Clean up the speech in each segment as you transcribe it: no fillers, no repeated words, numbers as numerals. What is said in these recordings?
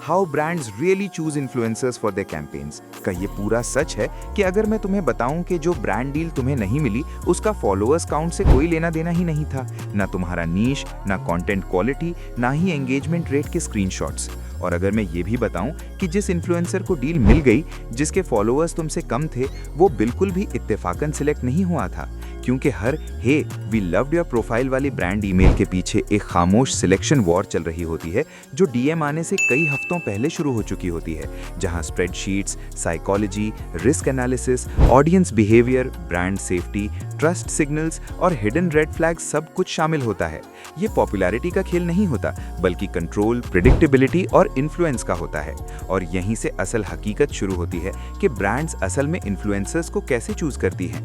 How brands really choose influencers for their campaigns का ये पूरा सच है कि अगर मैं तुम्हें बताऊं कि जो ब्रांड डील तुम्हें नहीं मिली उसका फॉलोअर्स काउंट से कोई लेना देना ही नहीं था, ना तुम्हारा नीश, ना कंटेंट क्वालिटी, ना ही एंगेजमेंट रेट के स्क्रीनशॉट्स। और अगर मैं ये भी बताऊं कि जिस इन्फ्लुएंसर को डील मिल गई, जिसके फॉलोअर्स तुमसे कम थे, वो बिल्कुल भी इत्तेफाकन सिलेक्ट नहीं हुआ था, क्योंकि हर हे वी लव्ड योर प्रोफाइल वाली ब्रांड ईमेल के पीछे एक खामोश सिलेक्शन वॉर चल रही होती है, जो डीएम आने से कई हफ्तों पहले शुरू हो चुकी होती है, जहां spreadsheets, psychology, risk analysis, audience behaviour, brand safety, trust signals और हिडन रेड फ्लैग सब कुछ शामिल होता है। ये पॉपुलैरिटी का खेल नहीं होता, बल्कि कंट्रोल, प्रिडिक्टेबिलिटी और इन्फ्लुएंस का होता है। और यहीं से असल हकीकत शुरू होती है कि ब्रांड्स असल में इन्फ्लुएंसर्स को कैसे चूज करती हैं।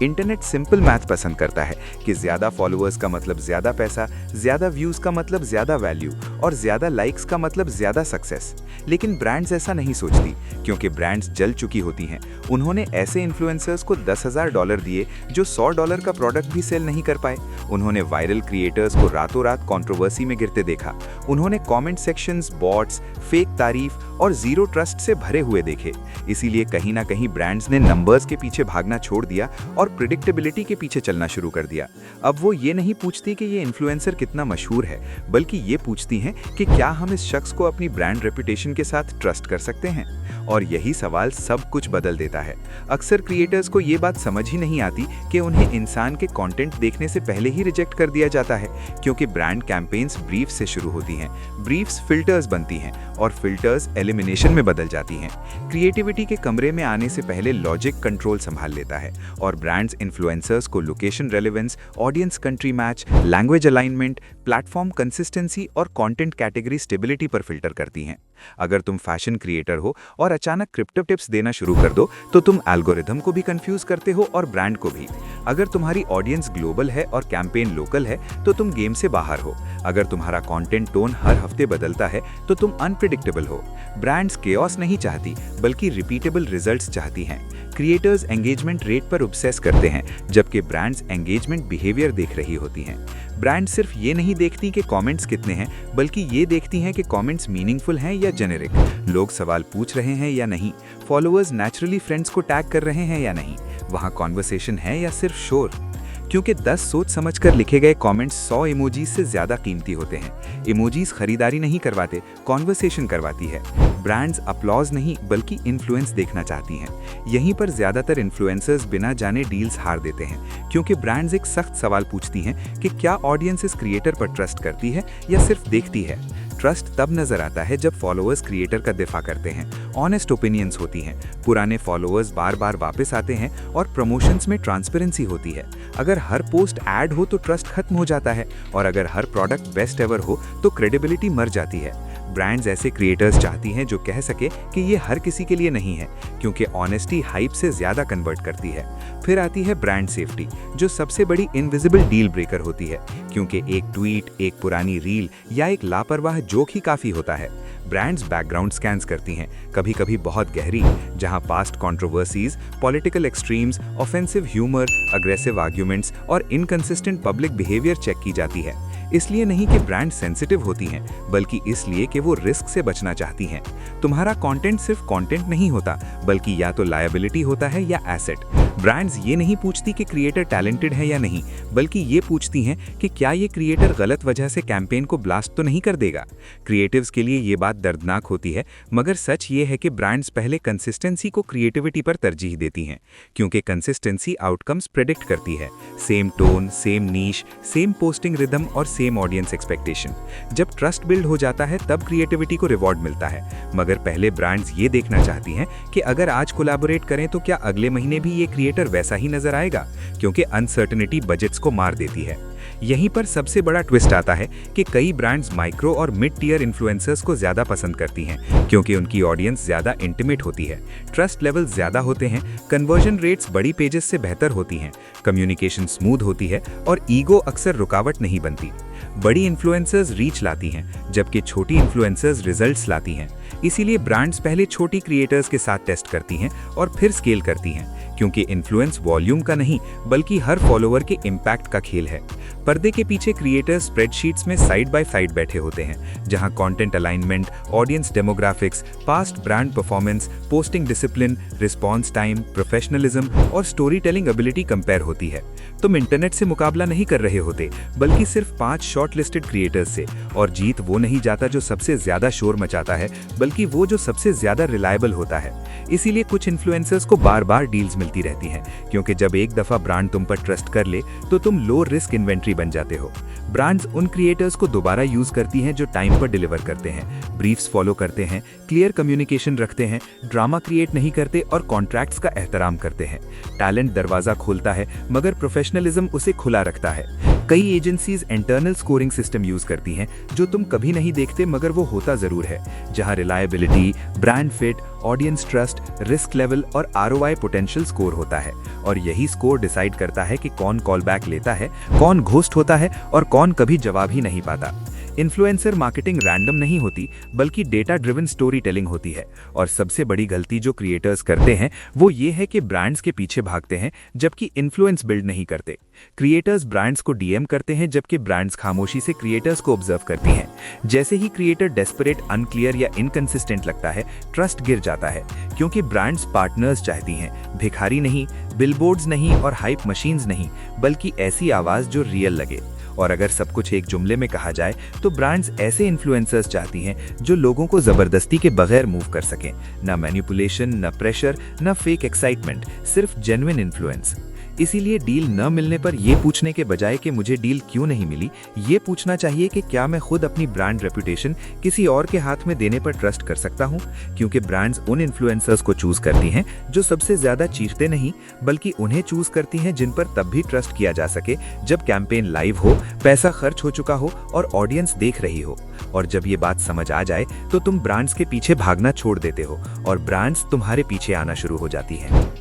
इंटरनेट सिंपल मैथ पसंद करता है कि ज्यादा फॉलोअर्स का मतलब ज्यादा पैसा, ज्यादा व्यूज का मतलब ज्यादा वैल्यू और ज्यादा लाइक्स का मतलब ज्यादा सक्सेस। लेकिन ब्रांड्स ऐसा नहीं सोचती, क्योंकि ब्रांड्स जल चुकी होती हैं। उन्होंने ऐसे इन्फ्लुएंसर्स को $10,000 दिए जो $100 का प्रोडक्ट भी सेल नहीं कर पाए। उन्होंने वायरल क्रिएटर्स को रातों रात कंट्रोवर्सी में गिरते देखा। उन्होंने कमेंट सेक्शंस, बॉट्स, फेक तारीफ और जीरो ट्रस्ट से भरे हुए देखे। इसीलिए कहीं ना कहीं ब्रांड्स ने नंबर्स के पीछे भागना छोड़ दिया और प्रिडिक्टेबिलिटी के पीछे चलना शुरू कर दिया। अब वो ये नहीं पूछती कि ये इन्फ्लुएंसर कितना मशहूर है, बल्कि ये पूछती हैं कि क्या हम इस शख्स को अपनी ब्रांड रेपुटेशन के साथ ट्रस्ट कर सकते हैं। और यही सवाल सब कुछ बदल देता है। अक्सर क्रिएटर्स को ये बात समझ ही नहीं आती कि उन्हें इंसान के कंटेंट देखने से पहले ही रिजेक्ट कर दिया जाता है, क्योंकि ब्रांड कैंपेन्स ब्रीफ से शुरू होती हैं, ब्रीफ्स फिल्टर्स बनती हैं और फिल्टर्स एलिमिनेशन में बदल जाती हैं। क्रिएटिविटी के कमरे में आने से पहले लॉजिक कंट्रोल संभाल लेता है और ब्रांड्स इन्फ्लुएंसर्स को location relevance, audience country match, language alignment, platform consistency और कंटेंट कैटेगरी स्टेबिलिटी पर फिल्टर करती हैं। अगर तुम फैशन क्रिएटर हो और अचानक क्रिप्टो टिप्स देना शुरू कर दो, तो तुम एल्गोरिथम को भी कंफ्यूज करते हो और ब्रांड को भी। अगर तुम्हारी ऑडियंस ग्लोबल है और कैंपेन लोकल है, तो तुम गेम से बाहर हो। अगर तुम्हारा कंटेंट टोन हर हफ्ते बदलता है, तो तुम अनप्रिडिक्टेबल हो। ब्रांड्स केओस नहीं चाहती, बल्कि रिपीटेबल रिजल्ट्स चाहती हैं। क्रिएटर्स एंगेजमेंट रेट पर ऑब्सेस करते हैं, जबकि ब्रांड्स एंगेजमेंट बिहेवियर देख रही होती हैं। ब्रांड सिर्फ ये नहीं देखती कि कमेंट्स कितने हैं, बल्कि ये देखती हैं कि कमेंट्स मीनिंगफुल हैं या जेनेरिक, लोग सवाल पूछ रहे हैं या नहीं, फॉलोअर्स नेचुरली फ्रेंड्स को टैग कर रहे हैं या नहीं, वहाँ कॉन्वर्सेशन है या सिर्फ शोर। क्योंकि 10 सोच समझकर लिखे गए कमेंट्स 100 इमोजीज से ज्यादा कीमती होते हैं। इमोजीज खरीदारी नहीं करवाते, कॉन्वर्सेशन करवाती है। ब्रांड्स अपलॉज नहीं, बल्कि इन्फ्लुएंस देखना चाहती हैं। यहीं पर ज्यादातर इन्फ्लुएंसर्स बिना जाने डील्स हार देते हैं, क्योंकि ब्रांड्स एक सख्त सवाल पूछती हैं कि क्या ऑडियंस इस क्रिएटर पर ट्रस्ट करती है या सिर्फ देखती है। ट्रस्ट तब नजर आता है जब फॉलोअर्स क्रिएटर का दिफा करते हैं, ऑनेस्ट ओपिनियंस होती हैं, पुराने फॉलोअर्स बार बार वापस आते हैं और प्रमोशंस में ट्रांसपेरेंसी होती है। अगर हर पोस्ट ऐड हो तो ट्रस्ट खत्म हो जाता है, और अगर हर प्रोडक्ट बेस्ट एवर हो तो क्रेडिबिलिटी मर जाती है। ब्रांड्स ऐसे क्रिएटर्स चाहती हैं जो कह सके कि ये हर किसी के लिए नहीं है, क्योंकि ऑनेस्टी हाइप से ज्यादा कन्वर्ट करती है। फिर आती है ब्रांड सेफ्टी, जो सबसे बड़ी इनविजिबल डील ब्रेकर होती है, क्योंकि एक ट्वीट, एक पुरानी रील या एक लापरवाह जोक ही काफी होता है। ब्रांड्स बैकग्राउंड स्कैन्स करती हैं, कभी कभी बहुत गहरी, जहां past controversies, political extremes, offensive humour, aggressive arguments और इनकंसिस्टेंट पब्लिक बिहेवियर चेक की जाती है। इसलिए नहीं कि ब्रांड सेंसिटिव होती हैं, बल्कि इसलिए कि वो रिस्क से बचना चाहती हैं। तुम्हारा कंटेंट सिर्फ कंटेंट नहीं होता, बल्कि या तो लायबिलिटी होता है या एसेट। ब्रांड्स ये नहीं पूछती कि क्रिएटर टैलेंटेड है या नहीं, बल्कि ये पूछती हैं कि क्या ये क्रिएटर गलत वजह से कैंपेन को ब्लास्ट तो नहीं कर देगा। क्रिएटिव्स के लिए ये बात दर्दनाक होती है, मगर सच ये है कि ब्रांड्स पहले कंसिस्टेंसी को क्रिएटिविटी पर तरजीह देती हैं, क्योंकि कंसिस्टेंसी आउटकम्स प्रेडिक्ट करती है। सेम टोन, सेम नीश, सेम पोस्टिंग रिदम और सेम ऑडियंस एक्सपेक्टेशन। जब ट्रस्ट बिल्ड हो जाता है, तब क्रिएटिविटी को रिवॉर्ड मिलता है। मगर पहले ब्रांड्स ये देखना चाहती हैं कि अगर आज कोलैबोरेट करें तो क्या अगले महीने भी ये क्रिएटर वैसा ही नजर आएगा, क्योंकि अनसर्टेनिटी बजट्स को मार देती है। यहीं पर सबसे बड़ा ट्विस्ट आता है कि कई ब्रांड्स माइक्रो और मिड टियर इन्फ्लुएंसर्स को ज्यादा पसंद करती हैं, क्योंकि उनकी ऑडियंस ज्यादा इंटीमेट होती है, ट्रस्ट लेवल ज्यादा होते हैं, कन्वर्जन रेट्स बड़ी पेजेस से बेहतर होती हैं, कम्युनिकेशन स्मूथ होती है और ईगो अक्सर रुकावट नहीं बनती। बड़ी इन्फ्लुएंसर्स रीच लाती हैं, जबकि छोटी इन्फ्लुएंसर्स रिजल्ट्स लाती हैं। इसीलिए ब्रांड्स पहले छोटी क्रिएटर्स के साथ टेस्ट करती हैं और फिर स्केल करती हैं, क्योंकि इन्फ्लुएंस वॉल्यूम का नहीं बल्कि हर फॉलोअर के इम्पैक्ट का खेल है। पर्दे के पीछे क्रिएटर्स स्प्रेडशीट्स में साइड बाय साइड बैठे होते हैं, जहां content alignment, audience demographics, past brand performance, posting discipline, response time, professionalism और स्टोरी टेलिंग एबिलिटी कंपेयर होती है। तुम इंटरनेट से मुकाबला नहीं कर रहे होते, बल्कि सिर्फ 5 शॉर्ट लिस्टेड क्रिएटर्स से। और जीत वो नहीं जाता जो सबसे ज्यादा शोर मचाता है, बल्कि वो जो सबसे ज्यादा रिलायबल होता है। इसीलिए कुछ इन्फ्लुएंसर्स को बार बार डील्स मिलती रहती हैं, क्योंकि जब एक दफा ब्रांड तुम पर ट्रस्ट कर ले तो तुम लो रिस्क इन्वेंट्री बन जाते हो। ब्रांड्स उन क्रिएटर्स को दोबारा यूज करती हैं जो टाइम पर डिलीवर करते हैं, ब्रीफ्स फॉलो करते हैं, क्लियर कम्युनिकेशन रखते हैं, ड्रामा क्रिएट नहीं करते और कॉन्ट्रैक्ट्स का एहतराम करते हैं। टैलेंट दरवाजा खोलता है, मगर प्रोफेशनलिज्म उसे खुला रखता है। कई agencies internal scoring system use करती हैं जो तुम कभी नहीं देखते, मगर वो होता जरूर है, जहां reliability, brand fit, audience trust, risk level और आरओआई पोटेंशियल स्कोर होता है। और यही स्कोर डिसाइड करता है कि कौन कॉल बैक लेता है, कौन घोस्ट होता है और कौन कभी जवाब ही नहीं पाता। इन्फ्लुएंसर मार्केटिंग रैंडम नहीं होती, बल्कि डेटा ड्रिवन स्टोरी टेलिंग होती है। और सबसे बड़ी गलती जो क्रिएटर्स करते हैं वो ये है कि ब्रांड्स के पीछे भागते हैं जबकि इन्फ्लुएंस बिल्ड नहीं करते। क्रिएटर्स ब्रांड्स को डीएम करते हैं, जबकि ब्रांड्स खामोशी से क्रिएटर्स को ऑब्जर्व करती हैं। जैसे ही क्रिएटर डेस्परेट, अनक्लियर या इनकंसिस्टेंट लगता है, ट्रस्ट गिर जाता है, क्योंकि ब्रांड्स पार्टनर्स चाहती हैं, भिखारी नहीं, बिलबोर्ड्स नहीं और हाइप मशीन्स नहीं, बल्कि ऐसी आवाज जो रियल लगे। और अगर सब कुछ एक जुमले में कहा जाए तो ब्रांड्स ऐसे इन्फ्लुएंसर्स चाहती हैं जो लोगों को जबरदस्ती के बगैर मूव कर सकें। ना मैनिपुलेशन, ना प्रेशर, ना फेक एक्साइटमेंट, सिर्फ जेन्युइन इन्फ्लुएंस। इसीलिए डील न मिलने पर यह पूछने के बजाय कि मुझे डील क्यों नहीं मिली, ये पूछना चाहिए कि क्या मैं खुद अपनी ब्रांड रेपुटेशन किसी और के हाथ में देने पर ट्रस्ट कर सकता हूं। क्योंकि ब्रांड्स उन इन्फ्लुएंसर्स को चूज करती हैं जो सबसे ज्यादा चीखते नहीं, बल्कि उन्हें चूज करती हैं जिन पर तब भी ट्रस्ट किया जा सके जब कैंपेन लाइव हो, पैसा खर्च हो चुका हो और ऑडियंस देख रही हो। और जब ये बात समझ आ जाए तो तुम ब्रांड्स के पीछे भागना छोड़ देते हो और ब्रांड्स तुम्हारे पीछे आना शुरू हो जाती हैं।